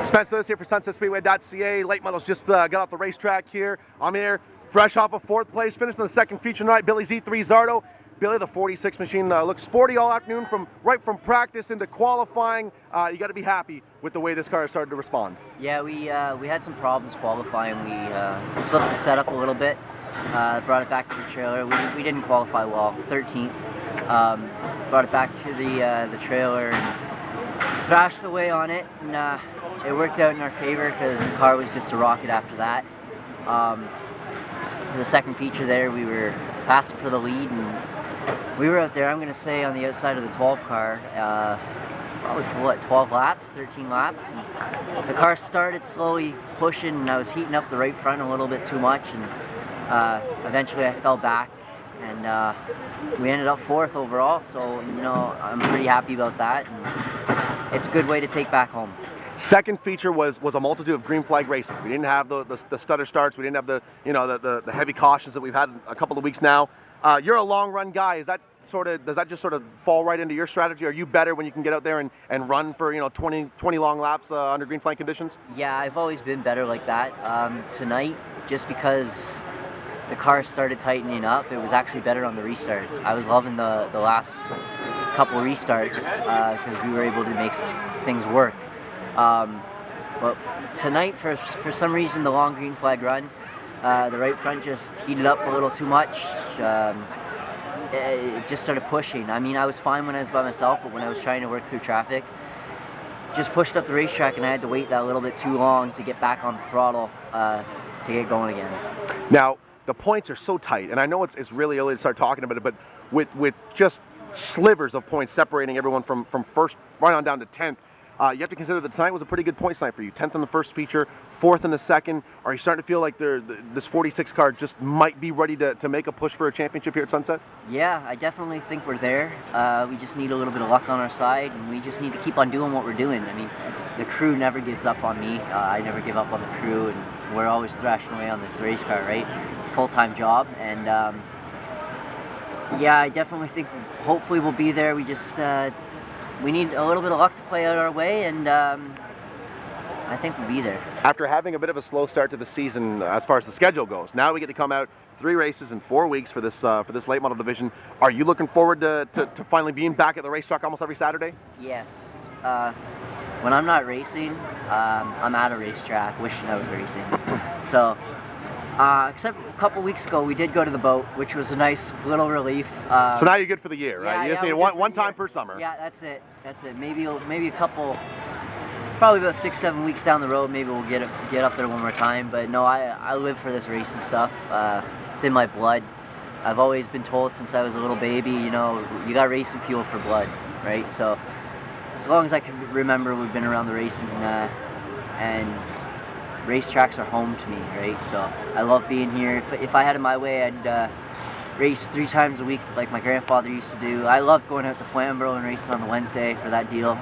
Spencer Lewis here for SunsetSpeedway.ca. Late models just got off the racetrack here. I'm here, fresh off a fourth place, finished in the second feature tonight. Billy's E3 Zardo. Billy, the 46 machine looks sporty all afternoon, right from practice into qualifying. You got to be happy with the way this car started to respond. Yeah, we had some problems qualifying. We slipped the setup a little bit, brought it back to the trailer. We didn't qualify well, 13th. Brought it back to the trailer and thrashed away on it, and it worked out in our favor because the car was just a rocket after that. The second feature there, we were passing for the lead, and we were out there, I'm going to say, on the outside of the 12 car, probably for what, 12 laps, 13 laps, and the car started slowly pushing, and I was heating up the right front a little bit too much, and eventually I fell back, and we ended up 4th overall, so, you know, I'm pretty happy about that, and it's a good way to take back home. Second feature was a multitude of green flag racing. We didn't have the stutter starts. We didn't have the heavy cautions that we've had a couple of weeks now. You're a long run guy. Does that just sort of fall right into your strategy? Are you better when you can get out there and run for 20 long laps under green flag conditions? Yeah, I've always been better like that. Tonight, just because the car started tightening up, it was actually better on the restarts. I was loving the last couple restarts because we were able to make things work. But tonight, for some reason, the long green flag run, the right front just heated up a little too much. It just started pushing. I mean, I was fine when I was by myself, but when I was trying to work through traffic, just pushed up the racetrack, and I had to wait that little bit too long to get back on the throttle to get going again. Now, the points are so tight, and I know it's really early to start talking about it, but with just slivers of points separating everyone from first right on down to 10th, you have to consider that tonight was a pretty good points night for you. 10th in the first feature, 4th in the second. Are you starting to feel like this 46 car just might be ready to make a push for a championship here at Sunset? Yeah, I definitely think we're there. We just need a little bit of luck on our side, and we just need to keep on doing what we're doing. I mean, the crew never gives up on me. I never give up on the crew, and we're always thrashing away on this race car, right? It's a full-time job, and yeah, I definitely think hopefully we'll be there. We just we need a little bit of luck to play out our way, and I think we'll be there. After having a bit of a slow start to the season as far as the schedule goes, now we get to come out 3 races in 4 weeks for this late model division. Are you looking forward to finally being back at the racetrack almost every Saturday? Yes. When I'm not racing, I'm at a racetrack wishing I was racing. So, except a couple weeks ago, we did go to the boat, which was a nice little relief. So now you're good for the year, right? Yeah, you just need one time per summer. Yeah, that's it. That's it. Maybe a couple, probably about 6-7 weeks down the road, maybe we'll get up there one more time. But no, I live for this racing stuff. It's in my blood. I've always been told since I was a little baby, you got racing fuel for blood, right? So as long as I can remember, we've been around the racing, and racetracks are home to me, right? So I love being here. If I had it my way, I'd race 3 times a week like my grandfather used to do. I love going out to Flamborough and racing on the Wednesday for that deal.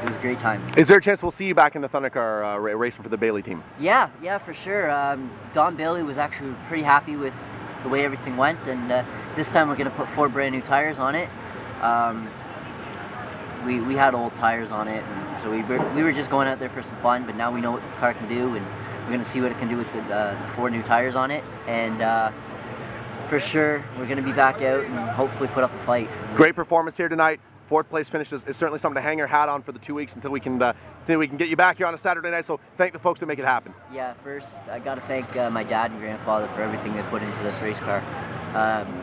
It was a great time. Is there a chance we'll see you back in the Thundercar racing for the Bailey team? Yeah, for sure. Don Bailey was actually pretty happy with the way everything went, and this time we're going to put 4 brand new tires on it. We had old tires on it, and so we were just going out there for some fun, but now we know what the car can do, and we're going to see what it can do with the 4 new tires on it, and for sure we're going to be back out and hopefully put up a fight. Great performance here tonight. 4th place finish is certainly something to hang your hat on for the 2 weeks until we can get you back here on a Saturday night, so thank the folks that make it happen. Yeah, first I got to thank my dad and grandfather for everything they put into this race car.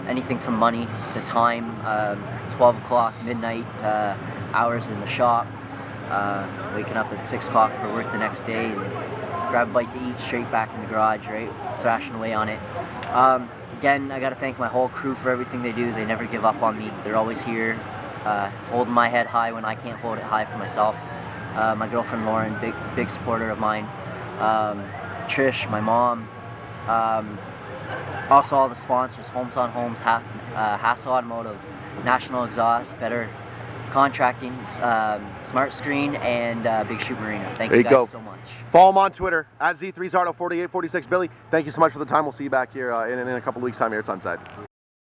Anything from money to time, 12 o'clock, midnight, hours in the shop, waking up at 6 o'clock for work the next day, and grab a bite to eat, straight back in the garage, right, thrashing away on it. Again, I got to thank my whole crew for everything they do. They never give up on me. They're always here, holding my head high when I can't hold it high for myself. My girlfriend Lauren, big supporter of mine. Trish, my mom. Also all the sponsors, Homes on Homes, Hassel Automotive, National Exhaust, Better Contracting, Smart Screen, and Big Shoot Marina. Thank you guys so much. Follow them on Twitter, at Z3Zardo4846. Billy, thank you so much for the time. We'll see you back here in a couple of weeks' time here at Sunset.